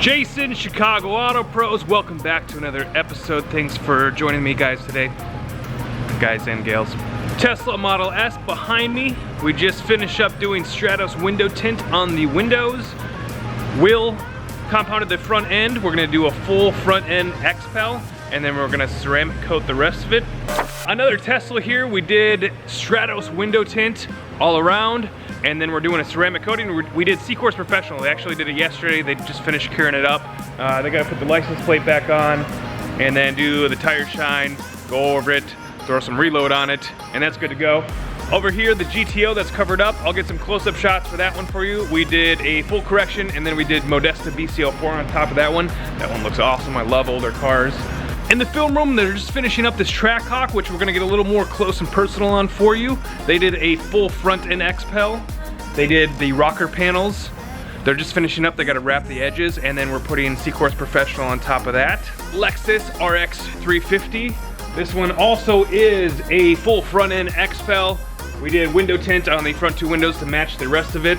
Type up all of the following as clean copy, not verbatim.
Jason, Chicago Auto Pros, welcome back to another episode. Thanks for joining me guys today, guys and gals. Tesla Model S behind me. We just finished up doing Stratos window tint on the windows. Will compounded the front end. We're gonna do a full front end XPEL, and then we're gonna ceramic coat the rest of it. Another Tesla here. We did Stratos window tint all around, and then we're doing a ceramic coating. We did C-Course Professional. They actually did it yesterday. They just finished curing it up. They gotta put the license plate back on, and then do the tire shine, go over it, throw some reload on it, and that's good to go. Over here, the GTO that's covered up. I'll get some close-up shots for that one for you. We did a full correction, and then we did Modesta BCL4 on top of that one. That one looks awesome. I love older cars. In the film room, they're just finishing up this Trackhawk, which we're gonna get a little more close and personal on for you. They did a full front end XPEL. They did the rocker panels. They're just finishing up. They gotta wrap the edges, and then we're putting C-Course Professional on top of that. Lexus RX 350. This one also is a full front end XPEL. We did window tint on the front two windows to match the rest of it.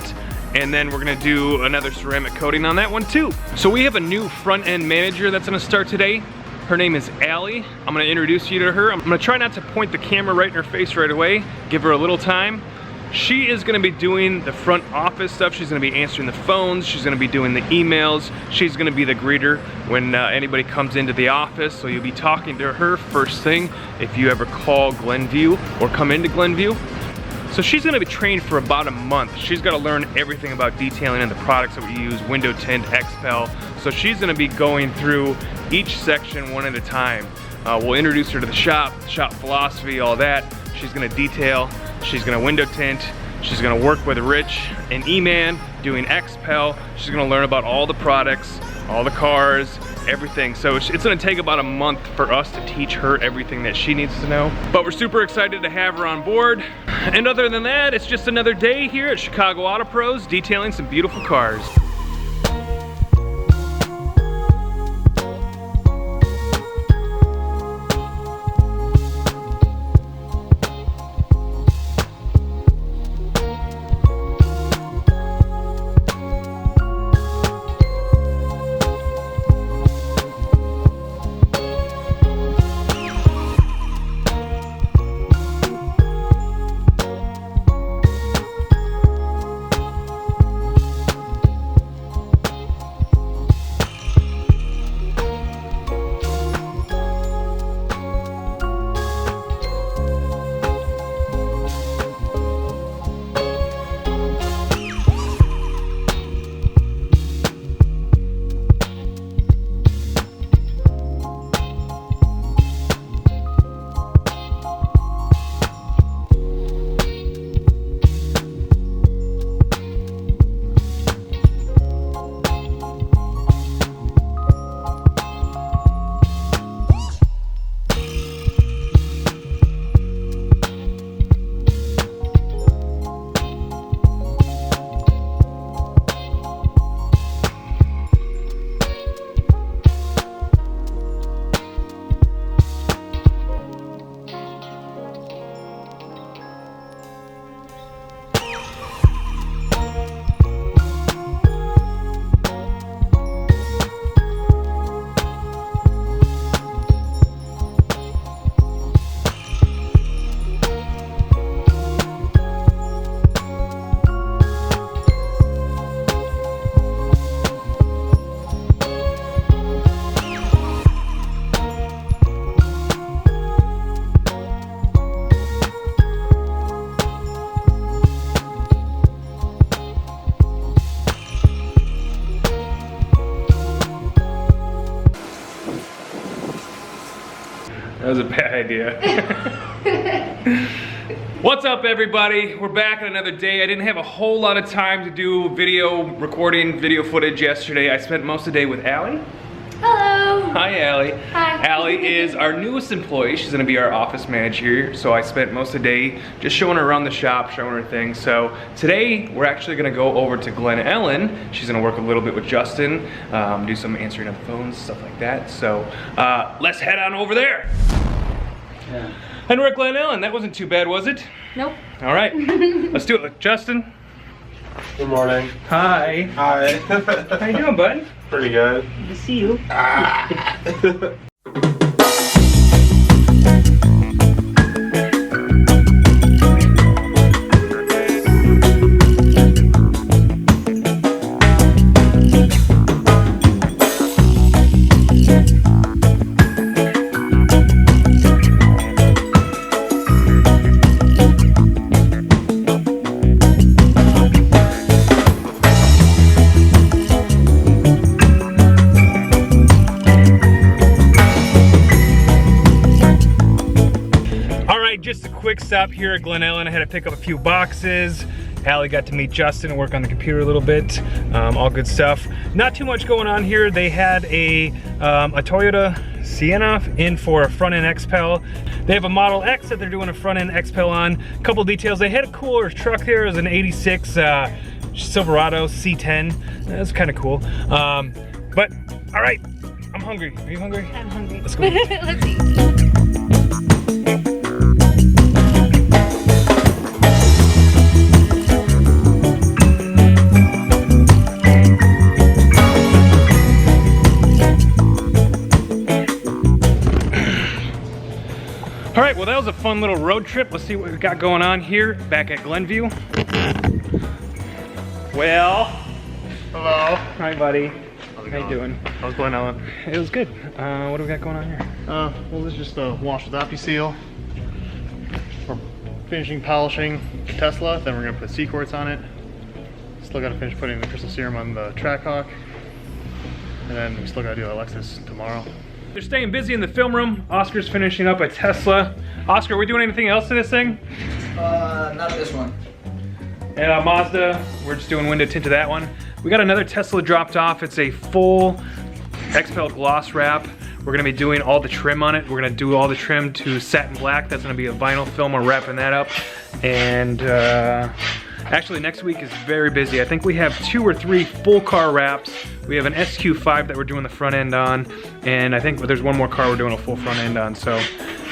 And then we're gonna do another ceramic coating on that one too. So we have a new front end manager that's gonna start today. Her name is Allie. I'm gonna introduce you to her. I'm gonna try not to point the camera right in her face right away. Give her a little time. She is gonna be doing the front office stuff. She's gonna be answering the phones. She's gonna be doing the emails. She's gonna be the greeter when anybody comes into the office. So you'll be talking to her first thing if you ever call Glenview or come into Glenview. So she's gonna be trained for about a month. She's gotta learn everything about detailing and the products that we use, window tint, XPEL. So she's gonna be going through each section one at a time. We'll introduce her to the shop philosophy, all that. She's gonna detail, she's gonna window tint, she's gonna work with Rich and E-Man doing XPEL. She's gonna learn about all the products, all the cars, everything. So it's gonna take about a month for us to teach her everything that she needs to know. But we're super excited to have her on board. And other than that, it's just another day here at Chicago Auto Pros detailing some beautiful cars. That was a bad idea. What's up everybody? We're back on another day. I didn't have a whole lot of time to do video recording, video footage yesterday. I spent most of the day with Allie. Hello. Hi Allie. Hi. Allie is our newest employee. She's gonna be our office manager here. So I spent most of the day just showing her around the shop, showing her things. So today we're actually gonna go over to Glen Ellyn. She's gonna work a little bit with Justin, do some answering of phones, stuff like that. So let's head on over there. Yeah. And we're at Glen Ellyn. That wasn't too bad, was it? Nope. All right, let's do it. Justin, Good morning. Hi. Hi. How you doing, bud? Pretty good. Good to see you. Just a quick stop here at Glen Ellyn. I had to pick up a few boxes. Allie got to meet Justin and work on the computer a little bit. All good stuff. Not too much going on here. They had a Toyota Sienna in for a front-end XPEL. They have a Model X that they're doing a front-end XPEL on. A couple details. They had a cooler truck here. It was an 86 Silverado C10. That's kind of cool. But, all right. I'm hungry. Are you hungry? I'm hungry. Let's go eat. Let's eat. All right, well that was a fun little road trip. Let's see what we got going on here back at Glenview. Well, Hello. hi buddy. How's it How you going? doing? How's Glen Ellyn? It was good. What do we got going on here? Well, this is just a wash with Appi-Seal. We're finishing polishing Tesla, then we're gonna put C-quartz on it. Still gotta finish putting the crystal serum on the Trackhawk. And then we still gotta do the Lexus tomorrow. They're staying busy in the film room. Oscar's finishing up a Tesla. Oscar, are we doing anything else to this thing? Not this one. And Mazda, we're just doing window tint to that one. We got another Tesla dropped off. It's a full XPEL gloss wrap. We're gonna be doing all the trim on it. We're gonna do all the trim to satin black. That's gonna be a vinyl film. We're wrapping that up. And actually next week is very busy. I think we have 2 or 3 full car wraps. We have an SQ5 that we're doing the front end on. And I think there's one more car we're doing a full front end on. So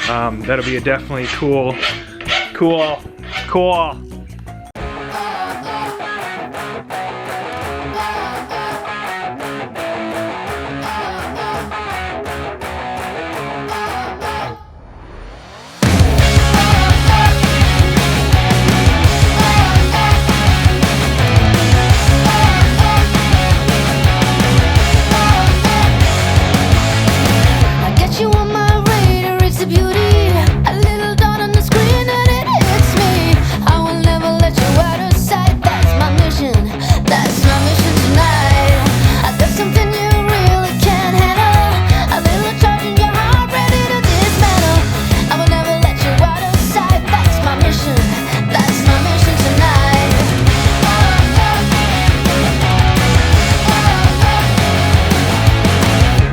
that'll be a definitely cool. I get you on my radar, it's a beauty. A little dot on the screen and it hits me. I will never let you out of sight. That's my mission. That's my mission tonight. There's something you really can't handle. A little charge in your heart, ready to dismantle. I will never let you out of sight. That's my mission. That's my mission tonight.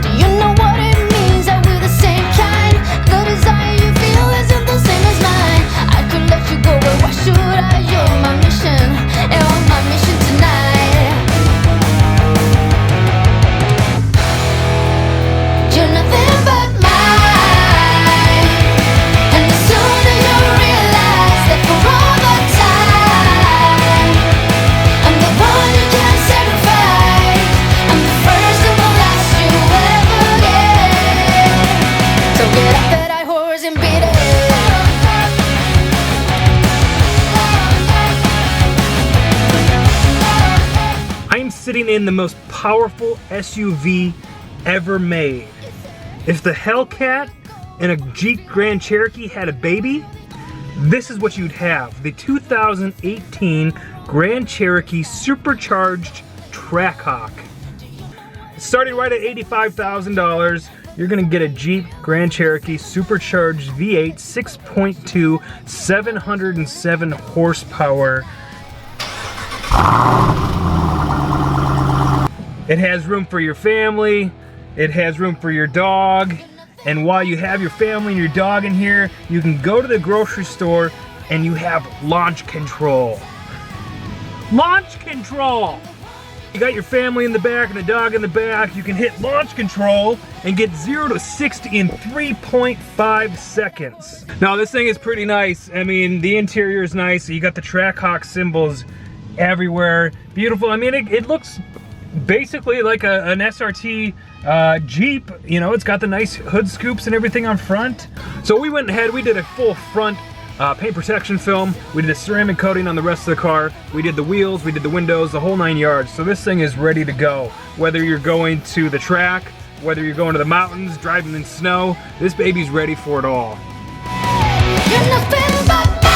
Do you know what it means that we're the same kind? The desire you feel isn't the same as mine. I could let you go, but why should I? You're my mission, you're my mission tonight. You're nothing but mine. And as soon as you realize that for all the time I'm the one you can't sacrifice. I'm the first and the last you ever get. So get off that high horse and beat it. I am sitting in the most powerful SUV ever made. If the Hellcat and a Jeep Grand Cherokee had a baby, this is what you'd have. The 2018 Grand Cherokee Supercharged Trackhawk. Starting right at $85,000, you're gonna get a Jeep Grand Cherokee Supercharged V8 6.2 707 horsepower. It has room for your family, it has room for your dog, and while you have your family and your dog in here, you can go to the grocery store and you have launch control. Launch control! You got your family in the back and the dog in the back, you can hit launch control and get 0 to 60 in 3.5 seconds. Now this thing is pretty nice. I mean, the interior is nice. You got the Trackhawk symbols everywhere. Beautiful. I mean, it looks basically like an SRT Jeep. You know, it's got the nice hood scoops and everything on front. So we went ahead, we did a full front paint protection film. We did a ceramic coating on the rest of the car. We did the wheels, we did the windows, the whole 9 yards. So this thing is ready to go. Whether you're going to the track, whether you're going to the mountains, driving in snow, this baby's ready for it all. You're nothing but